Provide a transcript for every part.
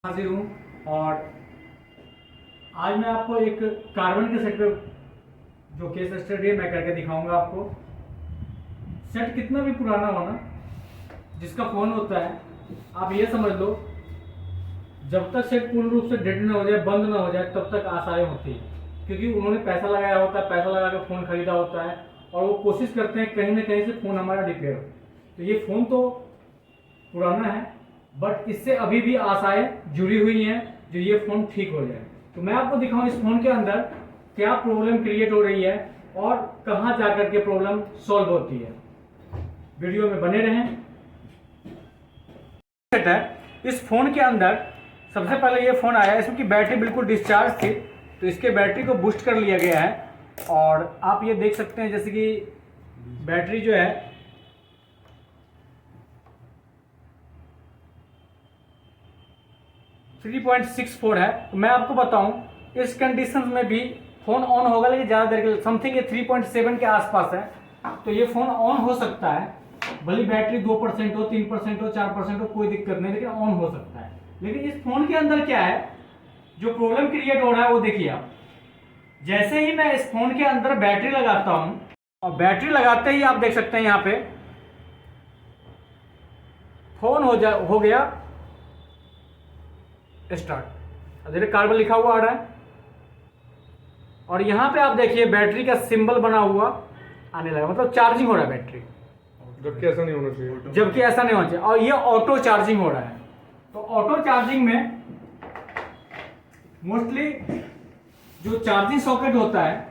हाजिर हूँ और आज मैं आपको एक कार्बन के सेट पे जो केस स्टडी है मैं करके दिखाऊंगा आपको। सेट कितना भी पुराना हो ना, जिसका फ़ोन होता है, आप ये समझ लो जब तक सेट पूर्ण रूप से डेड ना हो जाए, बंद ना हो जाए, तब तक आशाएं होती है, क्योंकि उन्होंने पैसा लगाया होता है, पैसा लगा के फ़ोन खरीदा होता है और वो कोशिश करते हैं कहीं ना कहीं से फ़ोन हमारा रिपेयर हो। तो ये फ़ोन तो पुराना है, बट इससे अभी भी आशाएं जुड़ी हुई हैं जो ये फ़ोन ठीक हो जाए। तो मैं आपको दिखाऊं इस फ़ोन के अंदर क्या प्रॉब्लम क्रिएट हो रही है और कहां जाकर के प्रॉब्लम सॉल्व होती है। वीडियो में बने रहें। इस फ़ोन के अंदर सबसे पहले ये फ़ोन आया, इसमें की बैटरी बिल्कुल डिस्चार्ज थी, तो इसके बैटरी को बूस्ट कर लिया गया है और आप ये देख सकते हैं जैसे कि बैटरी जो है 3.64 है। तो मैं आपको बताऊं इस कंडीशन में भी फ़ोन ऑन होगा, लेकिन ज़्यादा देर के समथिंग ये 3.7 के आसपास है, तो ये फ़ोन ऑन हो सकता है। भले बैटरी 2% हो, 3% हो, 4% हो, कोई दिक्कत नहीं, लेकिन ऑन हो सकता है। लेकिन इस फ़ोन के अंदर क्या है जो प्रॉब्लम क्रिएट हो रहा है वो देखिए आप। जैसे ही मैं इस फ़ोन के अंदर बैटरी लगाता हूँ और बैटरी लगाते ही आप देख सकते हैं यहाँ पे फ़ोन हो गया स्टार्ट। देखिए कार्बन लिखा हुआ आ रहा है और यहां पे आप देखिए बैटरी का सिंबल बना हुआ आने लगा, मतलब चार्जिंग हो रहा है बैटरी, जबकि ऐसा नहीं होना चाहिए। जबकि ऐसा नहीं होना चाहिए। और ये ऑटो चार्जिंग हो रहा है। तो ऑटो चार्जिंग में मोस्टली जो चार्जिंग सॉकेट होता है,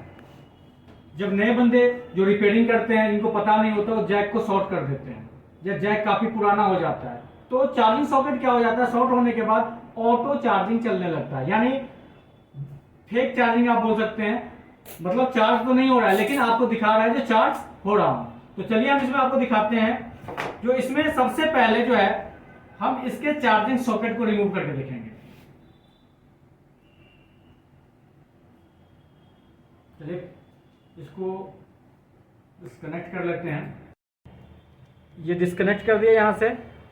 जब नए बंदे जो रिपेयरिंग करते हैं इनको पता नहीं होता, वो जैक को शॉर्ट कर देते हैं या जैक काफी पुराना हो जाता है, तो चार्जिंग सॉकेट क्या हो जाता है, शॉर्ट होने के बाद ऑटो चार्जिंग चलने लगता है, यानी फेक चार्जिंग आप बोल सकते हैं। मतलब चार्ज तो नहीं हो रहा है लेकिन आपको दिखा रहा है जो चार्ज हो रहा हूं। तो चलिए हम इसमें आपको दिखाते हैं। जो इसमें सबसे पहले जो है हम इसके चार्जिंग सॉकेट को रिमूव करके देखेंगे। चलिए इसको डिस्कनेक्ट कर लेते हैं। ये डिस्कनेक्ट कर दिया यहां से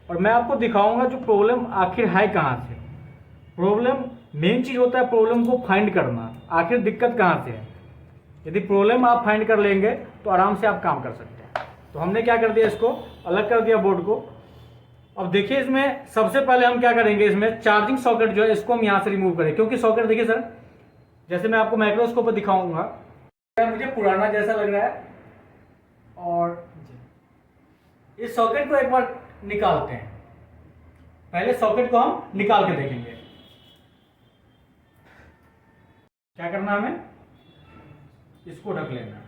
और मैं आपको दिखाऊंगा जो प्रॉब्लम आखिर है कहां से। प्रॉब्लम मेन चीज होता है प्रॉब्लम को फाइंड करना, आखिर दिक्कत कहां से है। यदि प्रॉब्लम आप फाइंड कर लेंगे तो आराम से आप काम कर सकते हैं। तो हमने क्या कर दिया, इसको अलग कर दिया बोर्ड को। अब देखिए इसमें सबसे पहले हम क्या करेंगे, इसमें चार्जिंग सॉकेट जो है इसको हम यहां से रिमूव करें, क्योंकि सॉकेट देखिए सर, जैसे मैं आपको माइक्रोस्कोप पर दिखाऊंगा, मुझे पुराना जैसा लग रहा है। और इस सॉकेट को एक बार निकालते हैं। पहले सॉकेट को हम निकाल के देखेंगे। क्या करना है, हमें इसको ढक लेना है,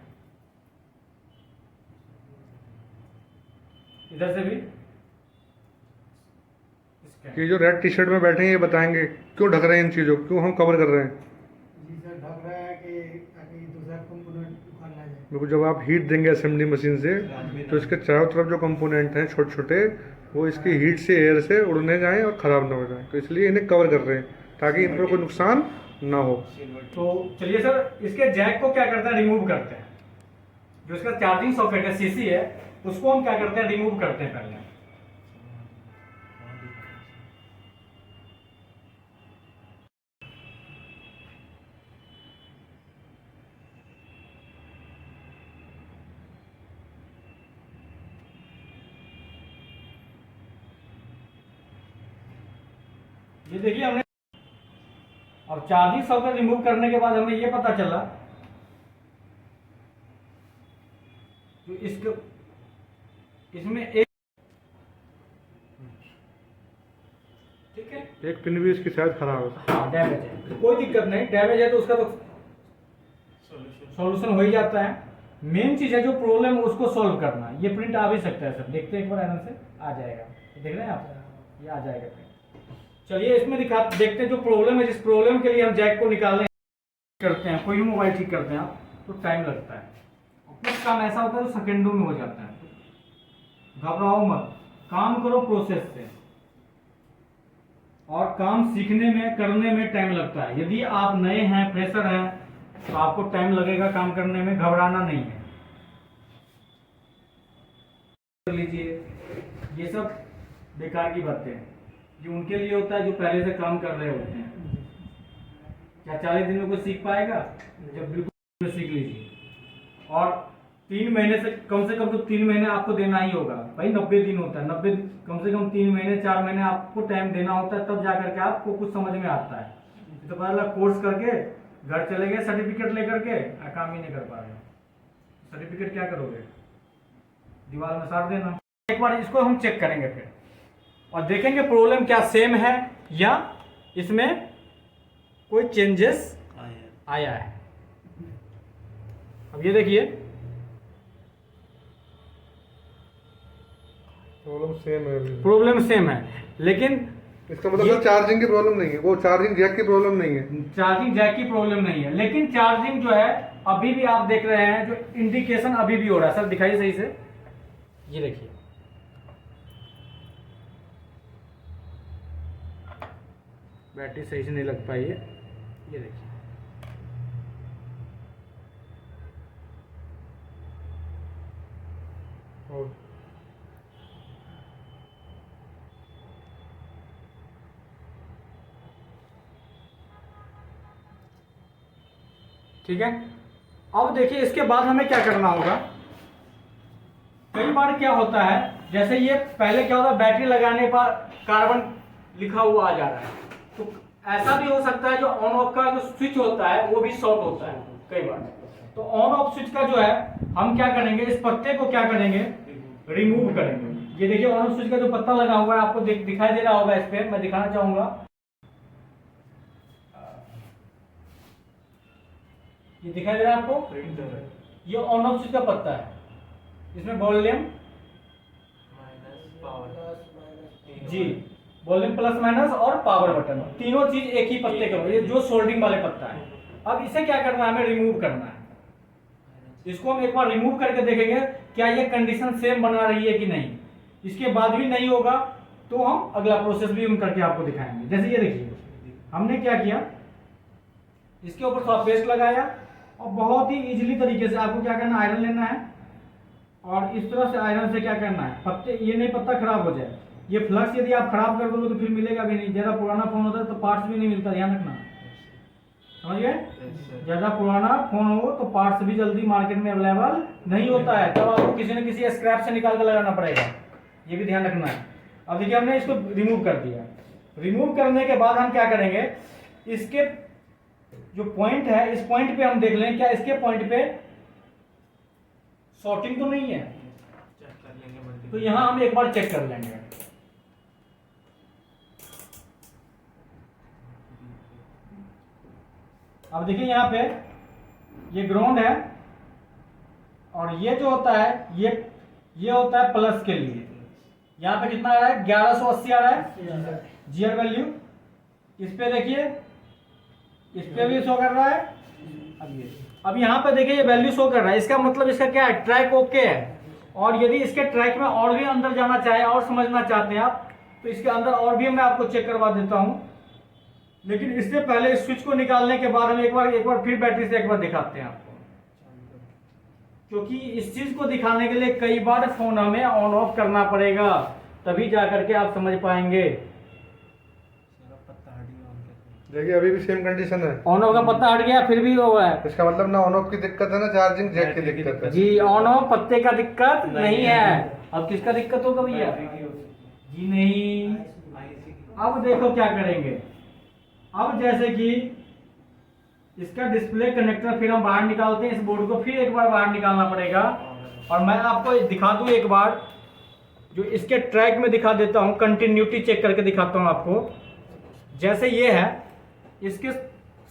इधर से भी। ये जो रेड टी शर्ट में बैठे हैं ये बताएंगे क्यों ढक रहे हैं इन चीज़ों को, क्यों हम कवर कर रहे हैं। जी सर, ढक रहा है कि ताकि दूसरा कंपोनेंट उखाड़ ना जाए। देखो जब आप हीट देंगे असेंबली मशीन से तो इसके चारों तरफ जो कंपोनेंट हैं छोटे छोटे, वो इसकी हीट से एयर से उड़ने जाएं और ख़राब ना हो जाएं, तो इसलिए इन्हें कवर कर रहे हैं ताकि इन पर कोई नुकसान ना हो। तो चलिए सर, इसके जैक को क्या करते हैं, रिमूव करते हैं। जो इसका चार्जिंग सॉकेट है, सीसी है, उसको हम क्या करते हैं, रिमूव करते हैं पहले। ये देखिए हमने, अब चार्जिंग सॉकेट रिमूव करने के बाद हमें ये पता चला जो इसमें एक, ठीक है, एक पिन भी इसकी शायद खराब है। हाँ डैमेज है, तो कोई दिक्कत नहीं, डैमेज है तो उसका तो सॉल्यूशन हो ही जाता है। मेन चीज है जो प्रॉब्लम है उसको सॉल्व करना। ये प्रिंट आ भी सकता है सर, देखते हैं एक बार आराम से, आ जाएगा, देख रहे हैं आप, ये आ जाएगा प्रिंट। चलिए इसमें देखते हैं जो प्रॉब्लम है, जिस प्रॉब्लम के लिए हम जैक को निकालने करते हैं, कोई भी मोबाइल ठीक करते हैं आप, तो टाइम लगता है, कुछ काम ऐसा होता है जो सेकेंडों में हो जाता है। घबराओ मत, काम करो प्रोसेस से, और काम सीखने में करने में टाइम लगता है। यदि आप नए हैं, फ्रेशर हैं, तो आपको टाइम लगेगा काम करने में, घबराना नहीं है। कर लीजिए, ये सब बेकार की बातें हैं। ये उनके लिए होता है जो पहले से काम कर रहे होते हैं। क्या 40 दिन में कोई सीख पाएगा? जब बिल्कुल सीख लीजिए। और 3 महीने से कम तो 3 महीने आपको देना ही होगा भाई। 90 दिन होता है, 90 कम से कम 3 महीने 4 महीने आपको टाइम देना होता है, तब जाकर के आपको कुछ समझ में आता है। तो पहला कोर्स करके घर चले गए सर्टिफिकेट लेकर के, काम ही नहीं कर पा रहे। सर्टिफिकेट क्या करोगे? दीवार में साट देना। एक बार इसको हम चेक करेंगे फिर और देखेंगे प्रॉब्लम क्या सेम है या इसमें कोई चेंजेस आया है। अब ये देखिए प्रॉब्लम सेम है, लेकिन इसका मतलब चार्जिंग की प्रॉब्लम नहीं है, वो चार्जिंग जैक की प्रॉब्लम नहीं है, चार्जिंग जैक की प्रॉब्लम नहीं है, लेकिन चार्जिंग जो है अभी भी आप देख रहे हैं जो इंडिकेशन अभी भी हो रहा है। सर दिखाइए सही से, ये देखिए बैटरी सही से नहीं लग पाई है, ये देखिए ठीक है। अब देखिए इसके बाद हमें क्या करना होगा। कई बार क्या होता है, जैसे ये पहले क्या होता है बैटरी लगाने पर कार्बन लिखा हुआ आ जा रहा है, तो ऐसा भी हो सकता है जो ऑन ऑफ का जो स्विच होता है वो भी शॉर्ट होता है कई बार। तो ऑन ऑफ स्विच का जो है हम क्या करेंगे, इस पत्ते को क्या करेंगे, रिमूव करेंगे। ये देखिए ऑन ऑफ स्विच का जो पत्ता लगा हुआ है आपको दिखाई दे रहा होगा, इस पे मैं दिखाना चाहूंगा। ये दिखाई दे रहा है आपको, ये ऑन ऑफ स्विच का पत्ता है। इसमें वॉल्यूम जी, वॉल्यूम प्लस माइनस और पावर बटन, तीनों चीज एक ही पत्ते का, ये जो सोल्डिंग वाले पत्ता है। अब इसे क्या करना है, हमें रिमूव करना है। इसको हम एक बार रिमूव करके देखेंगे क्या ये कंडीशन सेम बना रही है कि नहीं। इसके बाद भी नहीं होगा तो हम अगला प्रोसेस भी हम करके आपको दिखाएंगे। जैसे ये देखिए हमने क्या किया, इसके ऊपर थोड़ा पेस्ट लगाया और बहुत ही इजीली तरीके से आपको क्या करना है, आयरन लेना है और इस तरह से आयरन से क्या करना है, पत्ते ये नहीं पत्ता खराब हो जाए। ये फ्लक्स यदि आप खराब कर दोगे तो फिर मिलेगा भी नहीं। ज़्यादा पुराना फोन होता है तो पार्ट्स भी नहीं मिलता, ध्यान रखना, समझ गए। ज़्यादा पुराना फोन हो तो पार्ट्स भी जल्दी मार्केट में अवेलेबल नहीं होता है, तब आपको किसी न किसी स्क्रैप से निकाल कर लगाना पड़ेगा, ये भी ध्यान रखना है। अब देखिए हमने इसको रिमूव कर दिया। रिमूव करने के बाद हम क्या करेंगे, इसके जो पॉइंट है इस पॉइंट पे हम देख लें क्या इसके पॉइंट पे शॉर्टिंग तो नहीं है, तो यहां हम एक बार चेक कर लेंगे। अब देखिए यहाँ पे ये ग्राउंड है और ये जो होता है ये होता है प्लस के लिए। यहाँ पे कितना आ रहा है, 1180 आ रहा है जीआर वैल्यू। इस पे देखिए, इस पे भी शो कर रहा है। अब यहाँ पे देखिए ये वैल्यू शो कर रहा है, इसका मतलब इसका क्या है, ट्रैक ओके है। और यदि इसके ट्रैक में और भी अंदर जाना चाहे और समझना चाहते हैं आप तो इसके अंदर और भी मैं आपको चेक करवा देता हूँ। लेकिन इससे पहले इस स्विच को निकालने के बाद हम एक बार फिर बैटरी से एक बार दिखाते हैं आपको, क्योंकि इस चीज को दिखाने के लिए कई बार फोन हमें ऑन ऑफ करना पड़ेगा, तभी जाकर के आप समझ पाएंगे। देखिए अभी भी सेम कंडीशन है, ऑन ऑफ का पत्ता हट गया फिर भी हो रहा है। इसका मतलब ना ऑन ऑफ की दिक्कत है ना चार्जिंग जैक की दिक्कत है। जी ऑन ऑफ पत्ते का दिक्कत नहीं है। अब किसका दिक्कत होगा भैया? जी नहीं। अब देखो क्या करेंगे, अब जैसे कि इसका डिस्प्ले कनेक्टर फिर हम बाहर निकालते हैं, इस बोर्ड को फिर एक बार बाहर निकालना पड़ेगा। और मैं आपको दिखा दूं एक बार, जो इसके ट्रैक में दिखा देता हूं, कंटिन्यूटी चेक करके दिखाता हूं आपको। जैसे ये है, इसके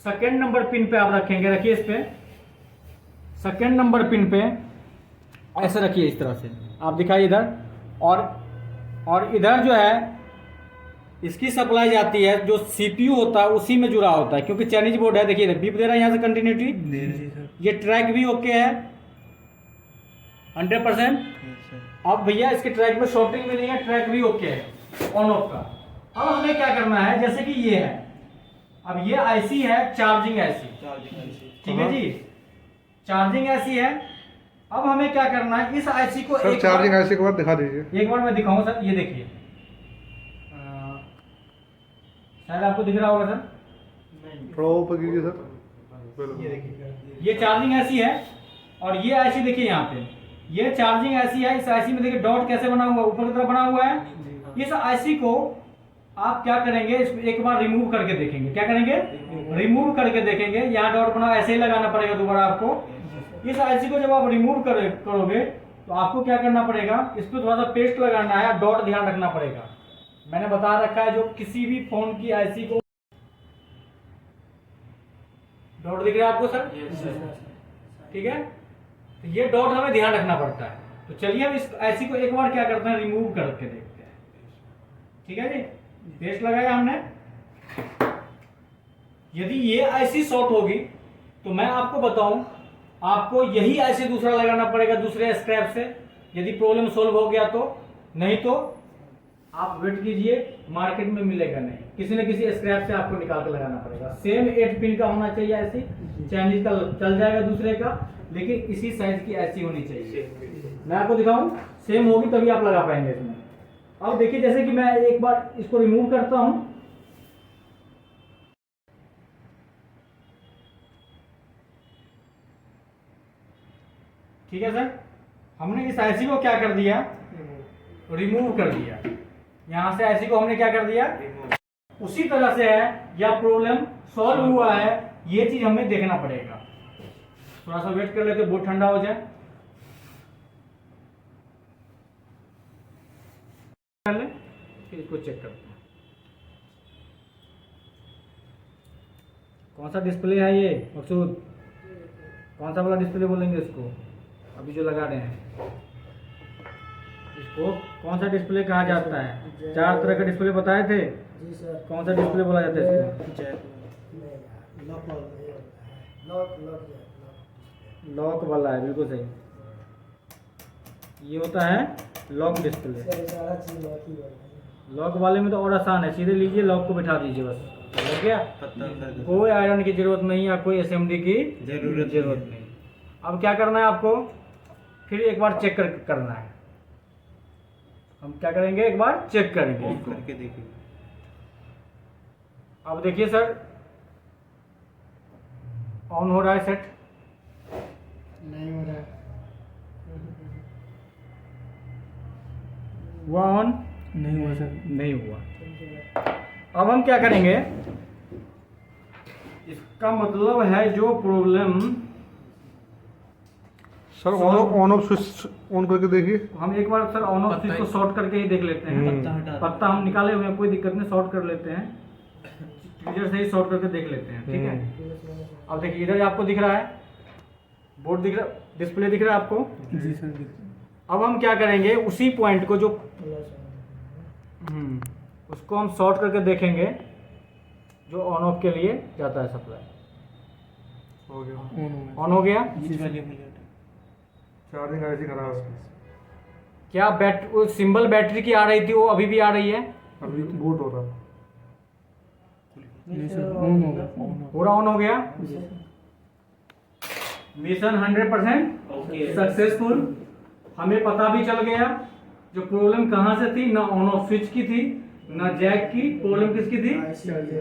सेकंड नंबर पिन पे आप रखेंगे, रखिए इस पे सेकंड नंबर पिन पे ऐसे रखिए, इस तरह से आप दिखाइए इधर। और इधर जो है इसकी सप्लाई जाती है, जो सीपीयू होता है उसी में जुड़ा होता है, क्योंकि चाइनीज बोर्ड है। देखिए बीप दे रहा है यहाँ से कंटिन्यूटी। ये ट्रैक भी ओके है 100%। अब भैया इसके ट्रैक में शॉर्टिंग भी नहीं है, ट्रैक भी ओके है ऑन ऑफ का। अब हमें क्या करना है, जैसे कि ये है, अब ये आईसी है चार्जिंग आईसी, ठीक है जी, चार्जिंग आईसी है। अब हमें क्या करना है, इस आईसी को सर चार्जिंग आईसी के बाद दिखा दीजिए। एक बार मैं दिखाऊं सर, ये देखिए शायद आपको दिख रहा होगा सर। थोड़ा ऊपर कीजिए सर। ये देखिए ये चार्जिंग ऐसी है और ये ऐसी देखिए यहाँ पे, ये चार्जिंग ऐसी है। इस आईसी में देखिए डॉट कैसे बना हुआ है, ऊपर की तरफ बना हुआ है। इस आईसी को आप क्या करेंगे, इसको एक बार रिमूव करके देखेंगे। क्या करेंगे, रिमूव करके देखेंगे। यहाँ डॉट बना, ऐसे ही लगाना पड़ेगा दोबारा आपको। इस आईसी को जब आप रिमूव करोगे तो आपको क्या करना पड़ेगा, इस पर थोड़ा सा पेस्ट लगाना है, डॉट ध्यान रखना पड़ेगा। मैंने बता रखा है जो किसी भी फोन की आईसी को डॉट दिख रहा है आपको सर, ठीक है। तो ये डॉट हमें ध्यान रखना पड़ता है। तो चलिए हम इस आईसी को एक बार क्या करते हैं, रिमूव करके देखते हैं। ठीक है जी, पेस्ट लगाया हमने। यदि ये आईसी शॉर्ट होगी तो मैं आपको बताऊं, आपको यही आईसी दूसरा लगाना पड़ेगा दूसरे स्क्रैप से, यदि प्रॉब्लम सोल्व हो गया तो। नहीं तो आप वेट कीजिए, मार्केट में मिलेगा नहीं, किसी न किसी स्क्रैप से आपको निकाल के लगाना पड़ेगा। सेम 8 पिन का होना चाहिए ऐसी, चाइनीज का चल जाएगा दूसरे का, लेकिन इसी साइज की ऐसी होनी चाहिए। मैं आपको दिखाऊं, सेम होगी तभी आप लगा पाएंगे इसमें। अब देखिए, जैसे कि मैं एक बार इसको रिमूव करता हूं, ठीक है सर। हमने इस आईसी को क्या कर दिया, रिमूव कर दिया। यहां से आईसी को हमने क्या कर दिया, उसी तरह से है या प्रॉब्लम सॉल्व हुआ है, ये चीज हमें देखना पड़ेगा। थोड़ा सा वेट कर लेते, बहुत ठंडा हो जाए, कर ले, फिर इसको चेक करते हैं। कौन सा डिस्प्ले है ये मकसूद, कौन सा वाला डिस्प्ले बोलेंगे इसको, अभी जो लगा रहे हैं इसको कौन सा डिस्प्ले कहा जाता है? 4 तरह का डिस्प्ले बताए थे, जी सर। कौन सा डिस्प्ले बोला जाता है इसको? लॉक वाला है, बिल्कुल सही। ये होता है लॉक डिस्प्ले। लॉक वाले में तो और आसान है, सीधे लीजिए लॉक को बिठा दीजिए, बस हो गया। कोई आयरन की जरूरत नहीं या कोई एसएमडी की जरूरत नहीं। अब क्या करना है आपको, फिर एक बार चेक करना है। हम क्या करेंगे, एक बार चेक करेंगे करके देखिए। अब देखिए सर, ऑन हो रहा है सेट, नहीं हो रहा है। हुआ ऑन, नहीं हुआ सर। नहीं हुआ। अब हम क्या करेंगे, इसका मतलब है जो problem, sir on off switch on करके देखिए। हम एक बार सर ऑन ऑफ स्विच को शॉर्ट करके ही देख लेते हैं। पत्ता हम निकाले हुए हैं, कोई दिक्कत नहीं, शॉर्ट कर लेते हैं, ट्विजर से ही शॉर्ट करके देख लेते हैं। ठीक है। अब देखिए, इधर आपको दिख रहा है बोर्ड, दिख रहा, डिस्प्ले दिख रहा है आपको। जी सर। अब हम क्या करेंगे, उसी पॉइंट को जो उसको हम शॉर्ट करके देखेंगे जो ऑन ऑफ के लिए जाता है सप्लाई। हो गया, ऑन हो गया। चार्जिंग ऐसी खराब है, क्या वो सिंबल बैटरी की आ रही थी, वो अभी भी आ रही है? अभी बूट हो रहा है। पूरा ऑन हो गया। Mission 100% successful. हमें पता भी चल गया जो प्रॉब्लम कहाँ से थी, ना ऑन ऑफ स्विच की थी, ना जैक की। प्रॉब्लम किसकी थी?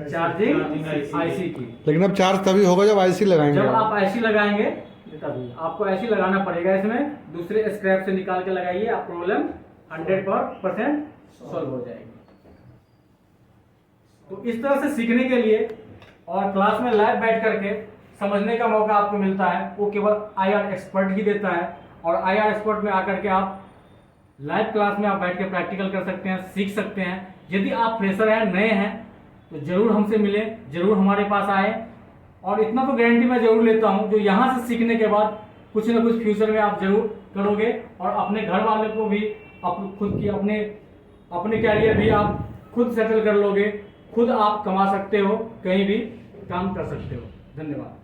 चार्जिंग आईसी की। लेकिन अब चार्ज तभी होगा जब आईसी लगाएंगे। जब आप आईसी लगाएंगे तभी आपको आईसी लगाना पड़ेगा। इसमें दूसरे स्क्रैप से निकाल के लगाइए, आप प्रॉब्लम 100% सॉल्व हो जाएगी। तो इस तरह से सीखने के लिए और क्लास में लाइव बैठ करके समझने का मौका आपको मिलता है, वो केवल आईआर एक्सपर्ट ही देता है। और आईआर एक्सपर्ट में आकर के आप लाइव क्लास में आप बैठ के प्रैक्टिकल कर सकते हैं, सीख सकते हैं। यदि आप फ्रेशर हैं, नए हैं, तो जरूर हमसे मिलें, जरूर हमारे पास आए। और इतना तो गारंटी मैं जरूर लेता हूं, जो यहाँ से सीखने के बाद कुछ ना कुछ फ्यूचर में आप जरूर करोगे और अपने घर वाले को भी, खुद की अपने कैरियर भी आप खुद सेटल कर लोगे, खुद आप कमा सकते हो, कहीं भी काम कर सकते हो। धन्यवाद।